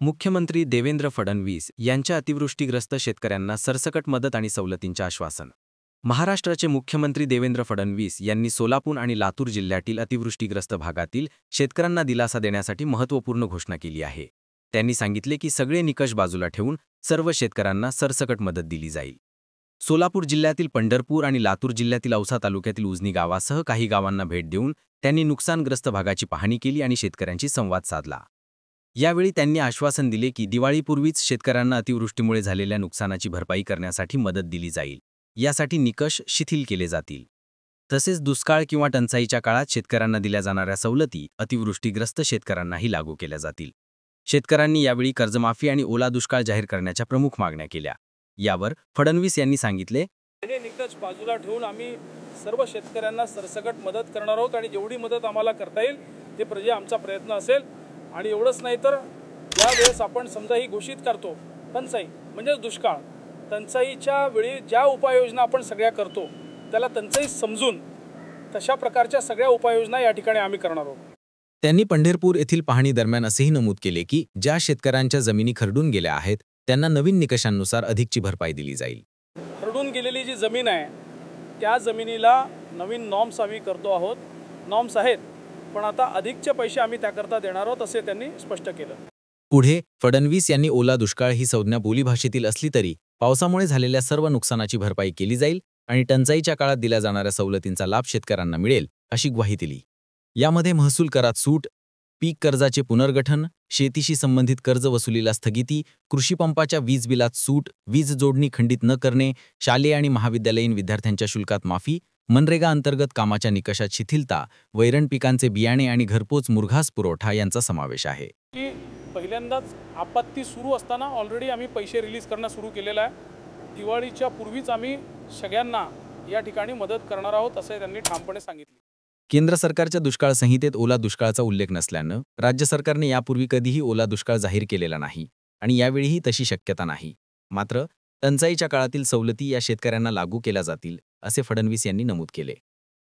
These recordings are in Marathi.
मुख्यमंत्री देवेंद्र फडणवीस यांच्या अतिवृष्टीग्रस्त शेतकऱ्यांना सरसकट मदत आणि सवलतींचे आश्वासन. महाराष्ट्राचे मुख्यमंत्री देवेंद्र फडणवीस यांनी सोलापूर आणि लातूर जिल्ह्यातील अतिवृष्टीग्रस्त भागातील शेतकऱ्यांना दिलासा देण्यासाठी महत्त्वपूर्ण घोषणा केली आहे. त्यांनी सांगितले की सगळे निकष बाजूला ठेवून सर्व शेतकऱ्यांना सरसकट मदत दिली जाईल. सोलापूर जिल्ह्यातील पंढरपूर आणि लातूर जिल्ह्यातील औसा तालुक्यातील उजनी गावासह काही गावांना भेट देऊन त्यांनी नुकसानग्रस्त भागाची पाहणी केली आणि शेतकऱ्यांशी संवाद साधला. यावेळी त्यांनी आश्वासन दिले की दिवाळीपूर्वीच शेतकऱ्यांना अतिवृष्टीमुळे झालेल्या नुकसानाची भरपाई करण्यासाठी मदत दिली जाईल. यासाठी निकष शिथिल केले जातील. तसेच दुष्काळ किंवा टंचाईच्या काळात शेतकऱ्यांना दिल्या जाणाऱ्या सवलती अतिवृष्टीग्रस्त शेतकऱ्यांनाही लागू केल्या जातील. शेतकऱ्यांनी यावेळी कर्जमाफी आणि ओला दुष्काळ जाहीर करण्याच्या प्रमुख मागण्या केल्या. यावर फडणवीस यांनी सांगितले, हे निकष बाजूला ठेवून आम्ही सर्व शेतकऱ्यांना सरसकट मदत करणार आहोत आणि जेवढी मदत आम्हाला करता येईल ते म्हणजे आमचा प्रयत्न असेल. आणि एवढंच नाही तर यावेळेस आपण समजा ही घोषित करतो टंचाई म्हणजे दुष्काळ, टंचाईच्या वेळी ज्या उपाययोजना आपण सगळ्या करतो त्याला टंचाई समजून तशा प्रकारच्या सगळ्या उपाययोजना या ठिकाणी आम्ही करणार आहोत. त्यांनी पंढरपूर येथील पाहणी दरम्यान असेही नमूद केले की ज्या शेतकऱ्यांच्या जमिनी खरडून गेल्या आहेत त्यांना नवीन निकषांनुसार अधिकची भरपाई दिली जाईल. खरडून गेलेली जी जमीन आहे त्या जमिनीला नवीन नॉर्म्स आम्ही करतो आहोत. नॉर्म्स आहेत पण आता अधिकचे पैसे आम्ही त्याकरता देणार आहोत असे त्यांनी स्पष्ट केलं. पुढे फडणवीस यांनी ओला दुष्काळ ही संज्ञा बोलीभाषेतील असली तरी पावसामुळे झालेल्या सर्व नुकसानाची भरपाई केली जाईल आणि टंचाईच्या काळात दिल्या जाणाऱ्या सवलतींचा लाभ शेतकऱ्यांना मिळेल अशी ग्वाही दिली. यामध्ये महसूल करात सूट, पीक कर्जाचे पुनर्गठन, शेतीशी संबंधित कर्ज वसुलीला स्थगिती, कृषी पंपाच्या वीज बिलात सूट, वीज जोडणी खंडित न करणे, शालेय आणि महाविद्यालयीन विद्यार्थ्यांच्या शुल्कात माफी, मनरेगा अंतर्गत कामाच्या निकषात शिथिलता, वैरण पिकांचे बियाणे आणि घरपोच मुरघास पुरवठा यांचा समावेश आहे. की पहिल्यांदाच आपत्ती सुरू असताना ऑलरेडी आम्ही पैसे रिलीज करणं सुरू केलेलं आहे. दिवाळीच्या पूर्वीच आम्ही सगळ्यांना या ठिकाणी मदत करणार आहोत असे त्यांनी ठामपणे सांगितले. केंद्र सरकारच्या दुष्काळ संहितेत ओला दुष्काळाचा उल्लेख नसल्यानं राज्य सरकारने यापूर्वी कधीही ओला दुष्काळ जाहीर केलेला नाही आणि यावेळीही तशी शक्यता नाही. मात्र टंचाईच्या काळातील सवलती या शेतकऱ्यांना लागू केल्या जातील असे फडणवीस यांनी नमूद केले.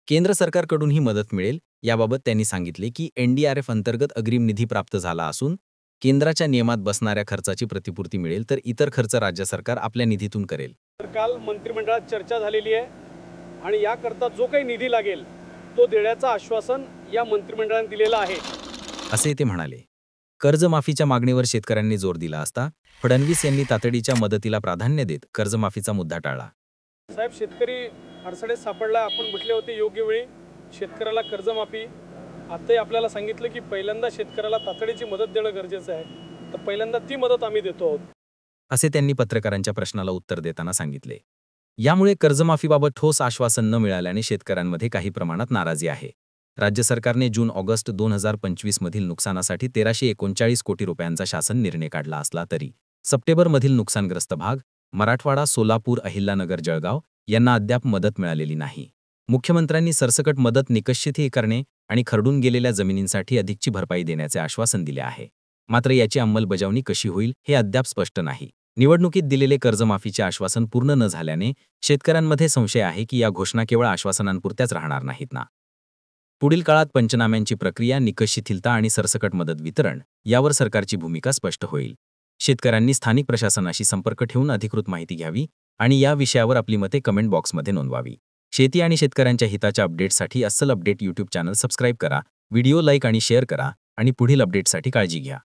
केंद्र सरकारकडून ही मदत मिळेल याबाबत त्यांनी सांगितले की NDRF अंतर्गत अग्रिम निधी प्राप्त झाला असून केंद्राच्या नियमात बसणाऱ्या खर्चाची प्रतिपूर्ती मिळेल तर इतर खर्च राज्य सरकार आपल्या निधीतून करेल. काल मंत्रिमंडळात चर्चा झालेली आहे आणि याकरता जो काही निधी लागेल तो देण्याचं आश्वासन या मंत्रिमंडळाने दिलेलं आहे असे ते म्हणाले. कर्जमाफीच्या मागणीवर शेतकऱ्यांनी जोर दिला असता फडणवीस यांनी तातडीच्या मदतीला प्राधान्य देत कर्जमाफीचा मुद्दा टाळला. साहेब, शेतकरी अडचणीत सापडला. आपण म्हटले होते योग्य वेळी शेतकऱ्याला कर्जमाफी. आताही आपल्याला सांगितलं की पहिल्यांदा शेतकऱ्याला तातडीची मदत देणं गरजेचं आहे, तर पहिल्यांदा ती मदत आम्ही देतो आहोत असे त्यांनी पत्रकारांच्या प्रश्नाला उत्तर देताना सांगितले. यामुळे कर्जमाफीबाबत ठोस आश्वासन न मिळाल्याने शेतकऱ्यांमध्ये काही प्रमाणात नाराजी आहे. राज्य सरकारने जून-ऑगस्ट 2025 मधील नुकसानासाठी 1339 कोटी रुपयांचा शासन निर्णय काढला असला तरी सप्टेंबरमधील नुकसानग्रस्त भाग मराठवाडा, सोलापूर, अहिल्यानगर, जळगाव यांना अद्याप मदत मिळालेली नाही. मुख्यमंत्र्यांनी सरसकट मदत निकषशिथिल करणे आणि खरडून गेलेल्या जमिनींसाठी अधिकची भरपाई देण्याचे आश्वासन दिले आहे. मात्र याची अंमलबजावणी कशी होईल हे अद्याप स्पष्ट नाही. निवडणुकीत दिलेले कर्जमाफीचे आश्वासन पूर्ण न झाल्याने शेतकऱ्यांमध्ये संशय आहे की या घोषणा केवळ आश्वासनांपुरत्याच राहणार नाहीत ना. पुढील काळात पंचनाम्यांची प्रक्रिया, निकष शिथिलता आणि सरसकट मदत वितरण यावर सरकारची भूमिका स्पष्ट होईल. शेतकऱ्यांनी स्थानिक प्रशासनाशी संपर्क ठेवून अधिकृत माहिती घ्यावी आणि या विषयावर आपली मते कमेंट बॉक्समध्ये नोंदवावी. शेती आणि शेतकऱ्यांच्या हिताच्या अपडेट्ससाठी अस्सल अपडेट यूट्यूब चॅनल सबस्क्राईब करा, व्हिडिओ लाईक आणि शेअर करा आणि पुढील अपडेट्ससाठी काळजी घ्या.